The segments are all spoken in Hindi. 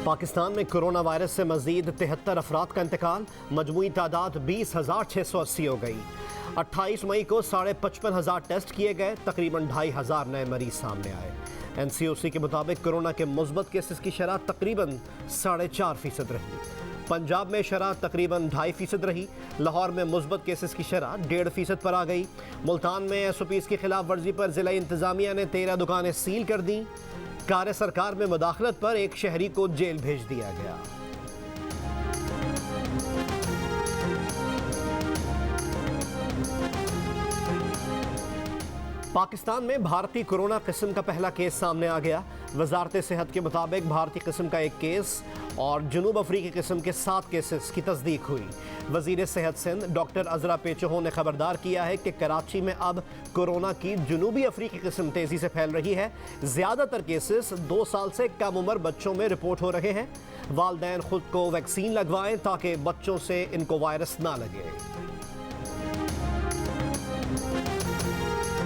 पाकिस्तान में कोरोना वायरस से मजीद 73 अफराद का इंतकाल, मजमूई तादाद 20,680 हो गई। 28 मई को 55,500 टेस्ट किए गए, तकरीबन 2,500 नए मरीज सामने आए। NCOC के मुताबिक कोरोना के मुस्बत केसेस की शरह तकरीबन 4.5% रही। पंजाब में शरह तकरीबन 2.5% रही। लाहौर में मुस्बत केसेस की शरह 1.5% पर आ गई। मुल्तान में SOPs की खिलाफ वर्जी पर जिला इंतजामिया ने 13 दुकानें सील कर दी। कार्य सरकार में मुदाखलत पर एक शहरी को जेल भेज दिया गया। पाकिस्तान में भारतीय कोरोना किस्म का पहला केस सामने आ गया। वजारत सेहत के मुताबिक भारतीय किस्म का एक केस और जनूब अफ्रीकी किस्म के 7 केसेस की तस्दीक हुई। वजीर सेहत सिंध डॉक्टर अजरा पेचोहो ने खबरदार किया है कि कराची में अब कोरोना की जनूबी अफ्रीकी किस्म तेजी से फैल रही है। ज़्यादातर केसेस 2 साल से कम उम्र बच्चों में रिपोर्ट हो रहे हैं। वालिदैन खुद को वैक्सीन लगवाएं ताकि बच्चों से इनको वायरस ना लगे।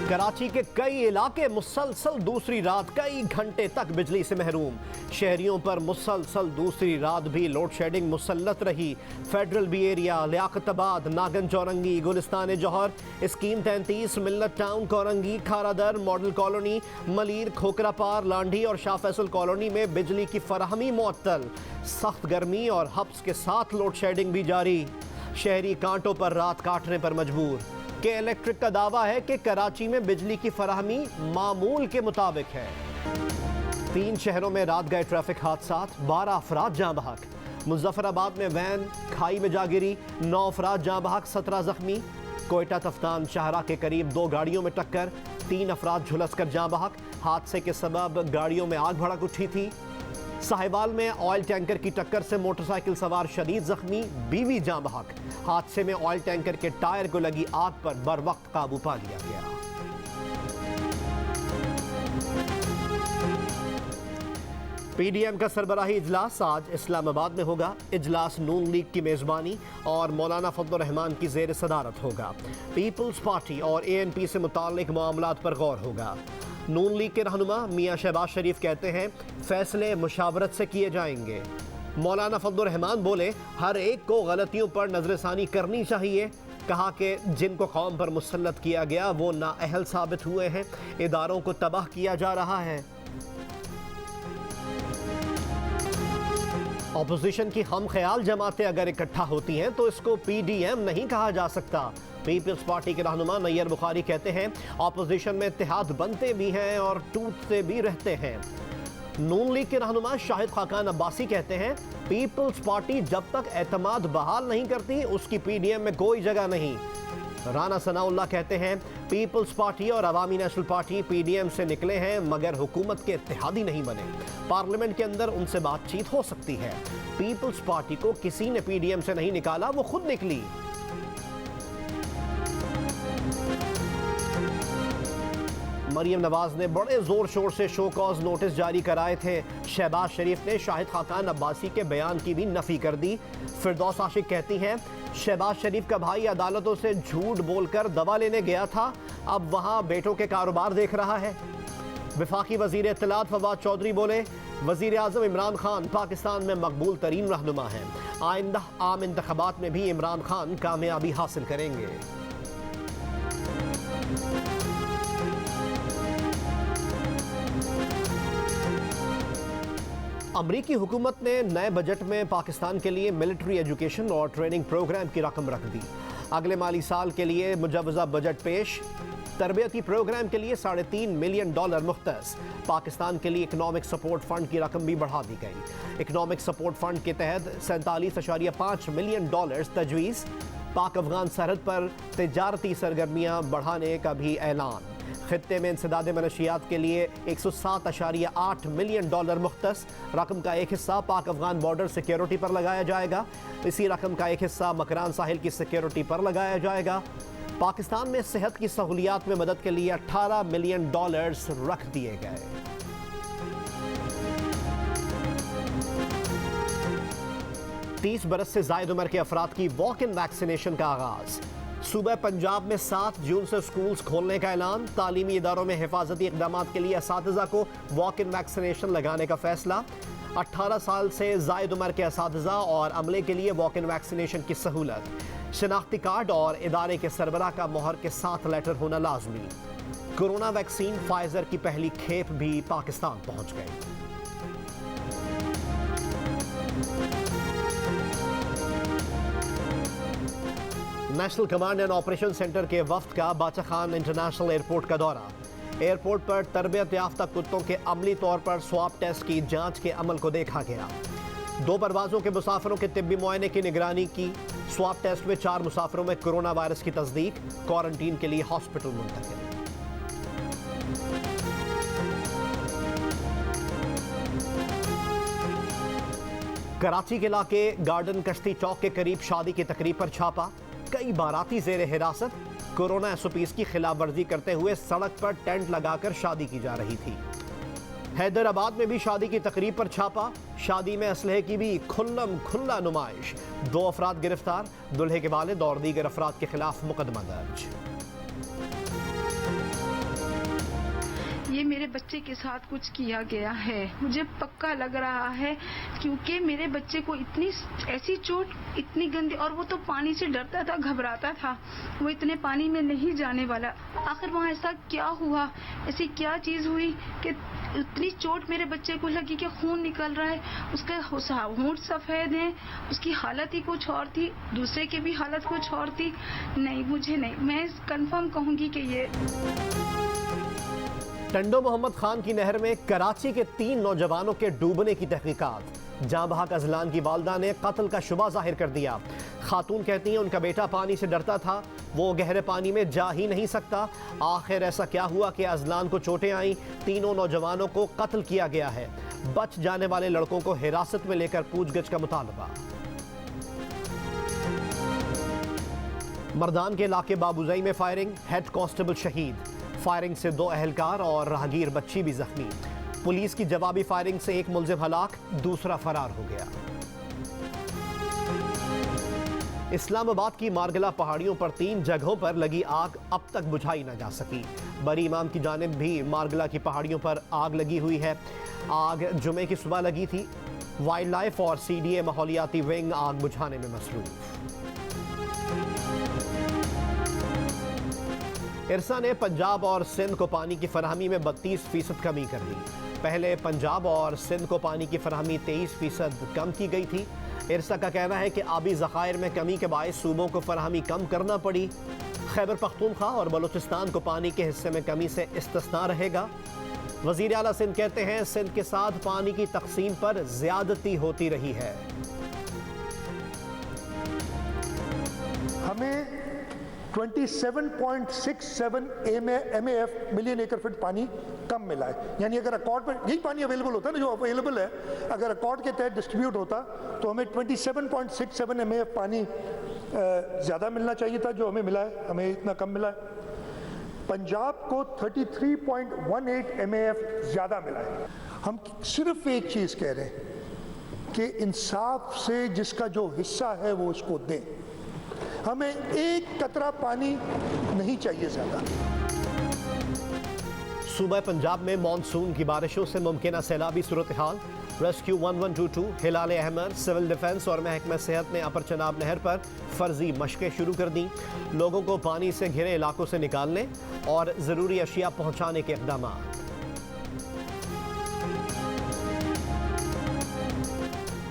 कराची के कई इलाके मुसलसल दूसरी रात कई घंटे तक बिजली से महरूम। शहरियों पर मुसलसल दूसरी रात भी लोड शेडिंग मुसल्लत रही। Federal B Area, Liaquatabad, Nagan Chowrangi, Gulistan Jauhar, scheme 33, Millat town, Korangi, Kharadar, model colony, Malir, Khokhrapar, Landhi और शाह फैसल कॉलोनी में बिजली की फराहमी मुअत्तल। सख्त गर्मी और हब्स के साथ लोड शेडिंग भी जारी। शहरी कांटों पर रात काटने पर मजबूर। के इलेक्ट्रिक का दावा है कि कराची में बिजली की फराहमी मामूल के मुताबिक है। 3 शहरों में रात गए ट्रैफिक हादसात, 12 अफराद जाँ बहक। मुजफ्फराबाद में वैन खाई में जा गिरी, 9 अफराद जाँ बहक, 17 जख्मी। कोयटा तफ्तान शाहरा के करीब 2 गाड़ियों में टक्कर, 3 अफराद झुलस कर जाँ बहक। हादसे के सबब गाड़ियों में आग भड़क उठी थी। साहिवाल में ऑयल टैंकर की टक्कर से मोटरसाइकिल सवार शदीद जख्मी, बीवी जाँ बहक। हादसे में ऑयल टैंकर के टायर को लगी आग पर बरवक्त काबू पा लिया गया। PDM का सरबराही इजलास आज इस्लामाबाद में होगा। इजलास नून लीग की मेजबानी और मौलाना फजल रहमान की जेर सदारत होगा। पीपल्स पार्टी और ANP से मुताल्लिक मामलात पर गौर होगा। नून लीग के रहनुमा मियां शहबाज शरीफ कहते हैं फैसले मुशावरत से किए जाएंगे। मौलाना फजल रहमान बोले हर एक को गलतियों पर नजरसानी करनी चाहिए। कहा कि जिनको कौम पर मुसल्लत किया गया वो नाअहल साबित हुए हैं। इदारों को तबाह किया जा रहा है। ऑपोजिशन की हम ख्याल जमातें अगर इकट्ठा होती हैं तो इसको PDM नहीं कहा जा सकता। पीपल्स पार्टी के रहनुमा नैयर बुखारी कहते हैं ऑपोजिशन में इत्तेहाद बनते भी हैं और टूटते भी रहते हैं। नून लीग के रहनुमा शाहिद खाकान अब्बासी कहते हैं पीपल्स पार्टी जब तक एतमाद बहाल नहीं करती उसकी PDM में कोई जगह नहीं। राना सनाउल्लाह कहते हैं पीपल्स पार्टी और अवामी नेशनल पार्टी PDM से निकले हैं मगर हुकूमत के इत्तेहादी नहीं बने। पार्लियामेंट के अंदर उनसे बातचीत हो सकती है। पीपल्स पार्टी को किसी ने PDM से नहीं निकाला, वो खुद निकली। मरियम नवाज ने बड़े जोर शोर से शो कॉज नोटिस जारी कराए थे। शहबाज शरीफ ने शाहिद खाकान अब्बासी के बयान की भी नफी कर दी। फिरदौस आशिक कहती हैं शहबाज शरीफ का भाई अदालतों से झूठ बोलकर दवा लेने गया था, अब वहां बेटों के कारोबार देख रहा है। वफाकी वजीर इत्तलात फवाद चौधरी बोले वजीर आजम इमरान खान पाकिस्तान में मकबूल तरीन रहनुमा हैं। आइंदा आम इंतखाबात में भी इमरान खान कामयाबी हासिल करेंगे। अमरीकी हुकूमत ने नए बजट में पाकिस्तान के लिए मिलिट्री एजुकेशन और ट्रेनिंग प्रोग्राम की रकम रख दी। अगले माली साल के लिए मुजव्वज़ा बजट पेश। तरबियती प्रोग्राम के लिए $3.5 मिलियन मुख्तस। पाकिस्तान के लिए इकनॉमिक सपोर्ट फंड की रकम भी बढ़ा दी गई। इकनॉमिक सपोर्ट फंड के तहत $47.5 मिलियन तजवीज़। पाक अफगान सरहद पर तिजारती सरगर्मियाँ बढ़ाने का भी ऐलान। खित्ते में इंसदाद मनशियात के लिए $107.8 मिलियन मुख्तस। रकम का एक हिस्सा पाक अफगान बॉर्डर सिक्योरिटी पर लगाया जाएगा। इसी रकम का एक हिस्सा मकरान साहिल की सिक्योरिटी पर लगाया जाएगा। पाकिस्तान में सेहत की सहूलियात में मदद के लिए $18 मिलियन रख दिए गए। तीस बरस से जायद उम्र के अफराद की वॉक इन वैक्सीनेशन का आगाज। सूबा पंजाब में 7 जून से स्कूल्स खोलने का ऐलान। तालीमी इदारों में हिफाजती इकदाम के लिए असातिज़ा को वॉक इन वैक्सीनेशन लगाने का फैसला। 18 साल से ज़ायद उम्र के असातिज़ा और अमले के लिए वॉक इन वैक्सीनेशन की सहूलत, शनाख्ती कार्ड और इदारे के सरबराह का मोहर के साथ लेटर होना लाजमी। कोरोना वैक्सीन फाइजर की पहली खेप भी पाकिस्तान पहुंच गई। National command and operation centre के वफ्द का बाचा खान इंटरनेशनल एयरपोर्ट का दौरा। एयरपोर्ट पर तरबियत याफ्ता कुत्तों के अमली तौर पर स्वाब टेस्ट की जांच के अमल को देखा गया। 2 परवाजों के मुसाफिरों के तिब्बी मुआयने की निगरानी की। स्वाब टेस्ट में 4 मुसाफिरों में कोरोना वायरस की तस्दीक, क्वारंटीन के लिए हॉस्पिटल मुंतकिल। कराची के इलाके गार्डन कश्ती चौक के करीब शादी की तकरीब पर छापा, कई बाराती जेर हिरासत। कोरोना एसओपीज की खिलाफ वर्जी करते हुए सड़क पर टेंट लगाकर शादी की जा रही थी। हैदराबाद में भी शादी की तकरीब पर छापा, शादी में असलहे की भी खुल्लम खुल्ला नुमाइश। 2 अफराद गिरफ्तार, दुल्हे के वालिद और दीगर अफराद के खिलाफ मुकदमा दर्ज। ये मेरे बच्चे के साथ कुछ किया गया है, मुझे पक्का लग रहा है, क्योंकि मेरे बच्चे को इतनी ऐसी चोट, इतनी गंदी, और वो तो पानी से डरता था, घबराता था, वो इतने पानी में नहीं जाने वाला। आखिर वहाँ ऐसा क्या हुआ, ऐसी क्या चीज हुई कि इतनी चोट मेरे बच्चे को लगी कि खून निकल रहा है, उसका होंठ सफेद है, उसकी हालत ही कुछ और थी, दूसरे की भी हालत कुछ और थी। नहीं, मुझे नहीं, मैं कंफर्म कहूँगी कि ये टंडो मोहम्मद खान की नहर में कराची के 3 नौजवानों के डूबने की तहकीकात। जाँ बहक अजलान की वालदा ने कत्ल का शुबा जाहिर कर दिया। खातून कहती हैं उनका बेटा पानी से डरता था, वो गहरे पानी में जा ही नहीं सकता। आखिर ऐसा क्या हुआ कि अजलान को चोटें आईं? तीनों नौजवानों को कत्ल किया गया है। बच जाने वाले लड़कों को हिरासत में लेकर पूछगछ का मुतालबा। मर्दान के इलाके बाबूजई में फायरिंग, हेड कांस्टेबल शहीद। फायरिंग से 2 अहलकार और राहगीर बच्ची भी जख्मी। पुलिस की जवाबी फायरिंग से 1 मुलजिम हलाक, दूसरा फरार हो गया। इस्लामाबाद की मारगला पहाड़ियों पर 3 जगहों पर लगी आग अब तक बुझाई न जा सकी। बरी इमाम की जानिब भी मारगला की पहाड़ियों पर आग लगी हुई है। आग जुमे की सुबह लगी थी। वाइल्ड लाइफ और CDA माहौलियाती विंग आग बुझाने में मसरूफ। इरसा ने पंजाब और सिंध को पानी की फराहमी में 32% कमी कर दी। पहले पंजाब और सिंध को पानी की फराहमी 23% कम की गई थी। इरसा का कहना है कि आबी ज़खायर में कमी के बायस सूबों को फराहमी कम करना पड़ी। खैबर पख्तूनख्वा और बलूचिस्तान को पानी के हिस्से में कमी से इस्तिस्ना रहेगा। वज़ीर आला सिंध कहते हैं सिंध के साथ पानी की तकसीम पर ज्यादती होती रही है। हमें 27.67 MAF मिलियन एकड़ फीट पानी कम मिला है। यानी अगर अकॉर्ड पर यही पानी अवेलेबल होता है ना, जो अवेलेबल है, अगर अकॉर्ड के तहत डिस्ट्रीब्यूट होता तो हमें 27.67 MAF पानी ज़्यादा मिलना चाहिए था, जो हमें मिला है, हमें इतना कम मिला है। पंजाब को 33.18 MAF ज़्यादा मिला है। हम सिर्फ एक चीज़ कह रहे हैं कि इंसाफ से जिसका जो हिस्सा है वो उसको दें। हमें एक कतरा पानी नहीं चाहिए ज़्यादा। सूबा पंजाब में मानसून की बारिशों से मुमकिन सैलाबी सूरत हाल। रेस्क्यू 1122, हिलाल अहमद, सिविल डिफेंस और महकमा सेहत ने अपर चनाब नहर पर फर्जी मशकें शुरू कर दी। लोगों को पानी से घिरे इलाकों से निकालने और ज़रूरी अशिया पहुँचाने के इक़दाम।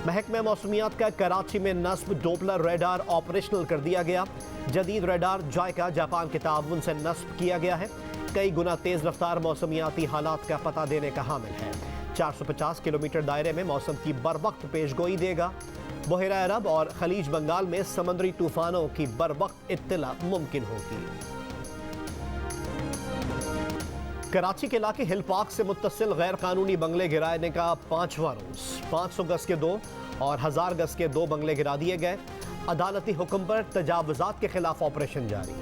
महकमा मौसमियात का कराची में नस्ब डोपलर रेडार ऑपरेशनल कर दिया गया। जदीद रेडार जायका जापान के ताउन से नस्ब किया गया है। कई गुना तेज़ रफ्तार मौसमियाती हालात का पता देने का हामिल है। 450 किलोमीटर दायरे में मौसम की बर वक्त पेशगोई देगा। बहरा अरब और खलीज बंगाल में समुद्री तूफानों की बर वक्त इत्तला मुमकिन होगी। कराची के इलाके हिल पार्क से मुत्तसिल गैर कानूनी बंगले गिराने का 5वां रोज। 500 गज के 2 और 1000 गज के 2 बंगले गिरा दिए गए। अदालती हुक्म पर तजावुजात के खिलाफ ऑपरेशन जारी।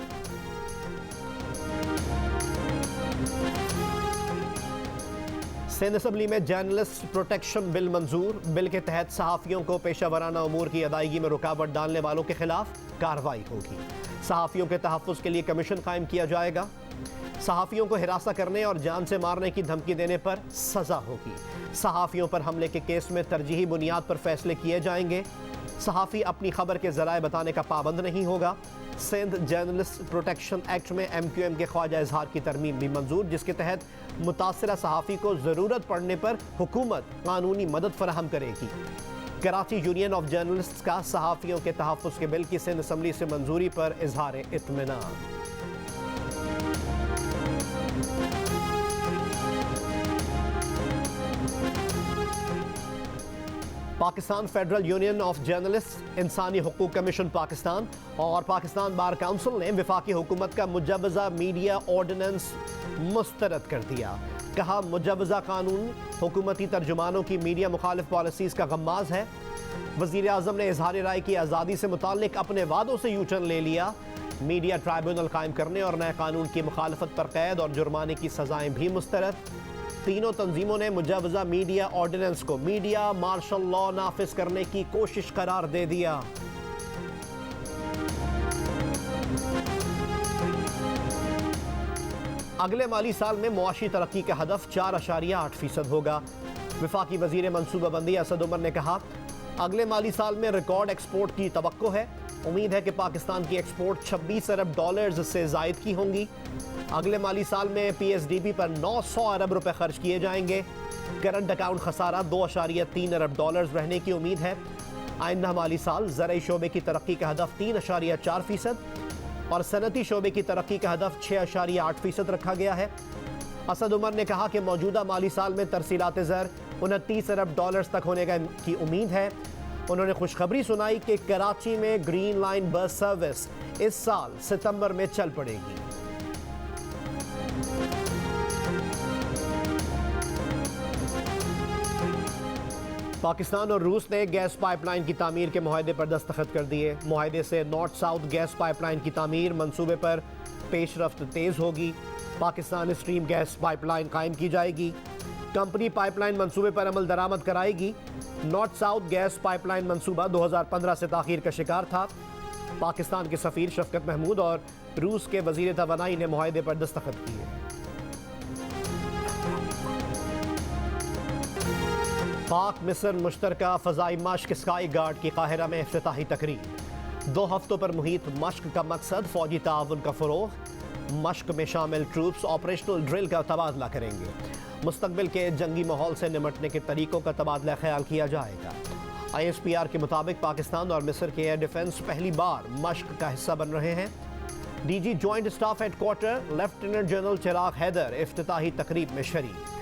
सिंध असम्बली में जर्नलिस्ट प्रोटेक्शन बिल मंजूर। बिल के तहत सहाफ़ियों को पेशा वराना उमूर की अदायगी में रुकावट डालने वालों के खिलाफ कार्रवाई होगी। सहाफ़ियों के तहफ़्फ़ुज़ के लिए कमीशन कायम किया जाएगा। सहाफ़ियों को हिरासत करने और जान से मारने की धमकी देने पर सज़ा होगी। सहाफ़ियों पर हमले के केस में तरजीही बुनियाद पर फैसले किए जाएंगे। सहाफ़ी अपनी खबर के ज़राए बताने का पाबंद नहीं होगा। सिंध जर्नलिस्ट प्रोटेक्शन एक्ट में MQM के ख्वाजा इजहार की तरमीम भी मंजूर, जिसके तहत मुतासरा सहाफ़ी को ज़रूरत पड़ने पर हुकूमत कानूनी मदद फराहम करेगी। कराची यूनियन ऑफ जर्नलिस्ट्स का सहाफ़ियों के तहफ़्फ़ुज़ के बिल की सिंध असम्बली से मंजूरी पर इजहार इत्मीनान। Pakistan Federal Union of Journalist, इंसानी हुकूक कमीशन पाकिस्तान और पाकिस्तान बार काउंसिल ने वफाकी हुकूमत का मुजवज़ा मीडिया ऑर्डिनेंस मुस्तरद कर दिया। कहा, मुजवज़ा कानून हुकूमती तर्जुमानों की मीडिया मुखालिफ पॉलिसीज़ का गम्माज़ है। वज़ीर आज़म ने इजहार राय की आज़ादी से मुताल्लिक अपने वादों से यू टर्न ले लिया। मीडिया ट्राइब्यूनल कायम करने और नए कानून की मुखालफत पर कैद और जुर्माने की सज़ाएँ भी मुस्तरद। तीनों तंजीमों ने मुजवज़ा मीडिया ऑर्डिनेंस को मीडिया मार्शल लॉ नाफिज करने की कोशिश करार दे दिया। अगले माली साल में मुआशी तरक्की का हदफ 4.8% होगा। वफाकी वजीर मनसूबाबंदी असद उमर ने कहा, अगले माली साल में रिकॉर्ड एक्सपोर्ट की तवक्को है। उम्मीद है कि पाकिस्तान की एक्सपोर्ट 26 अरब डॉलर्स से जायद की होंगी। अगले माली साल में PSDB पर 900 अरब रुपए खर्च किए जाएंगे। करंट अकाउंट खसारा 2.3 अरब डॉलर्स रहने की उम्मीद है। आइंदा माली साल ज़राई शोबे की तरक्की का हदफ 3.4% और सनती शोबे की तरक्की का हदफ 6.8% रखा गया है। असद उमर ने कहा कि मौजूदा माली साल में तरसीलात ज़र 29 अरब डॉलर्स तक होने की उम्मीद है। उन्होंने खुशखबरी सुनाई कि कराची में ग्रीन लाइन बस सर्विस इस साल सितंबर में चल पड़ेगी। पाकिस्तान और रूस ने गैस पाइपलाइन की तामीर के मुआहदे पर दस्तखत कर दिए। मुआहदे से नॉर्थ साउथ गैस पाइपलाइन की तामीर मंसूबे पर पेशरफ्त तेज़ होगी। पाकिस्तान स्ट्रीम गैस पाइपलाइन कायम की जाएगी। कंपनी पाइपलाइन मंसूबे पर अमल दरामद कराएगी। नॉर्थ साउथ गैस पाइपलाइन मंसूबा 2015 से ताख़ीर का शिकार था। पाकिस्तान के सफ़ीर शफकत महमूद और रूस के वज़ीर तवानाई ने मुआहदे पर दस्तखत किए। पाक मिस्र मुश्तरका फ़ज़ाई मश्क स्काई गार्ड की काहिरा में इफ्तिताही तकरीब। 2 हफ्तों पर मुहित मश्क का मकसद फ़ौजी ताउन का फ़रोग़। मश्क में शामिल ट्रूप्स ऑपरेशनल ड्रिल का तबादला करेंगे। मुस्तकबिल के जंगी माहौल से निमटने के तरीकों का तबादला ख्याल किया जाएगा। ISPR के मुताबिक पाकिस्तान और मिस्र के एयर डिफेंस पहली बार मश्क का हिस्सा बन रहे हैं। DG joint staff headquarter lieutenant general Chirag Haider इफ्तिताही तकरीब में शरीक।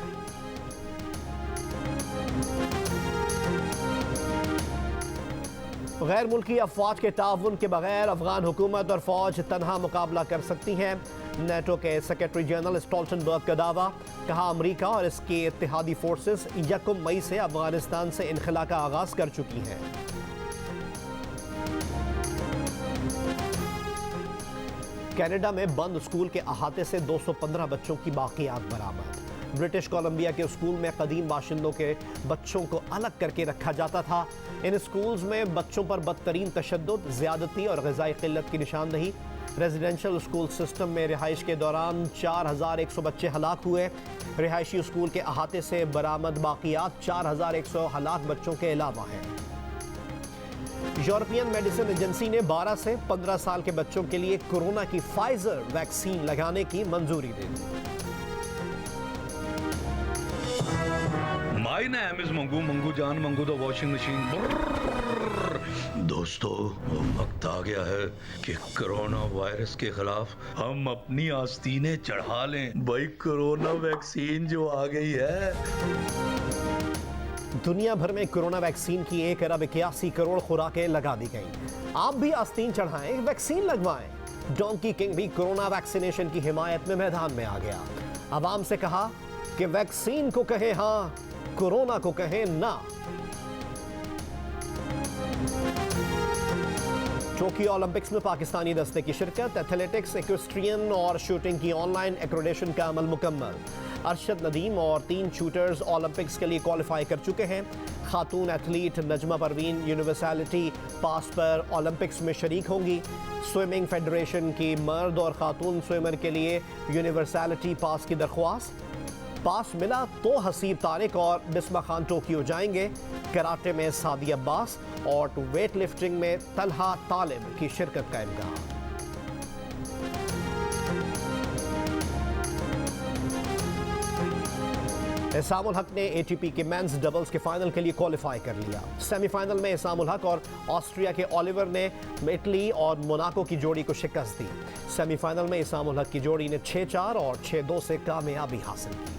गैर मुल्की अफवाज के ताउन के बगैर अफगान हुकूमत और फौज तनहा मुकाबला कर सकती हैं। नेटो के सेक्रेटरी जनरल स्टोल्टनबर्ग का दावा। कहा, अमरीका और इसके इत्तेहादी फोर्सेस 1 मई से अफगानिस्तान से इनखला का आगाज कर चुकी हैं। कनाडा में बंद स्कूल के अहाते से 215 बच्चों की बाकियात बरामद। ब्रिटिश कोलंबिया के स्कूल में कदीम बाशिंदों के बच्चों को अलग करके रखा जाता था। इन स्कूल्स में बच्चों पर बदतरीन तशद्दुद, ज़्यादती और ग़िज़ाई क़िल्लत की निशानदही। रेजिडेंशल स्कूल सिस्टम में रिहाइश के दौरान 4100 बच्चे हलाक हुए। रिहायशी स्कूल के अहाते से बरामद बाकियात 4100 हलाक बच्चों के अलावा हैं। यूरोपियन मेडिसिन एजेंसी ने 12 से 15 साल के बच्चों के लिए कोरोना की फाइजर वैक्सीन लगाने की मंजूरी दे दी। My name is Mangu, Mangu Jan, Mangu the washing machine. दोस्तों, वक्त आ गया है कि कोरोना वायरस के खिलाफ हम अपनी आस्तीनें चढ़ा लें। भाई, कोरोना वैक्सीन जो आ गई है। दुनिया भर में कोरोना वैक्सीन की 1 अरब 81 करोड़ खुराकें लगा दी गई। आप भी आस्तीन चढ़ाएं, वैक्सीन लगवाएं। डोंकी किंग भी कोरोना वैक्सीनेशन की हिमायत में मैदान में आ गया। आवाम से कहा कि वैक्सीन को कहें हाँ, कोरोना को कहें ना। टोक्यो ओलंपिक्स में पाकिस्तानी दस्ते की शिरकत। एथलेटिक्स, इक्वेस्ट्रियन और शूटिंग की ऑनलाइन एक्रेडिटेशन का अमल मुकम्मल। अरशद नदीम और 3 शूटर्स ओलंपिक्स के लिए क्वालिफाई कर चुके हैं। खातून एथलीट नजमा परवीन यूनिवर्सैलिटी पास पर ओलंपिक्स में शरीक होंगी। स्विमिंग फेडरेशन की मर्द और खातून स्विमर के लिए यूनिवर्सैलिटी पास की दरख्वास्त। पास मिला तो हसीब तारिक और बिस्मा खान टोक्यो जाएंगे। कराटे में सादी अब्बास और वेट लिफ्टिंग में तलहा तालिब की शिरकत का इम्कान। इसामुल हक ने एटीपी के मेंस डबल्स के फाइनल के लिए क्वालिफाई कर लिया। सेमीफाइनल में इसामुल हक और ऑस्ट्रिया के ओलिवर ने इटली और मोनाको की जोड़ी को शिकस्त दी। सेमीफाइनल में इसामुल हक की जोड़ी ने 6-4 और 6-2 से कामयाबी हासिल की।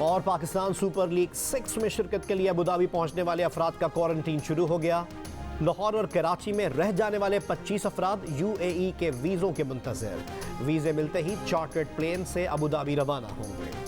और पाकिस्तान सुपर लीग 6 में शिरकत के लिए अबुधाबी पहुंचने वाले अफराद का क्वारंटीन शुरू हो गया। लाहौर और कराची में रह जाने वाले 25 अफराद यूएई के वीज़ों के मुंतज़िर। वीज़े मिलते ही चार्टर्ड प्लेन से अबुधाबी रवाना होंगे।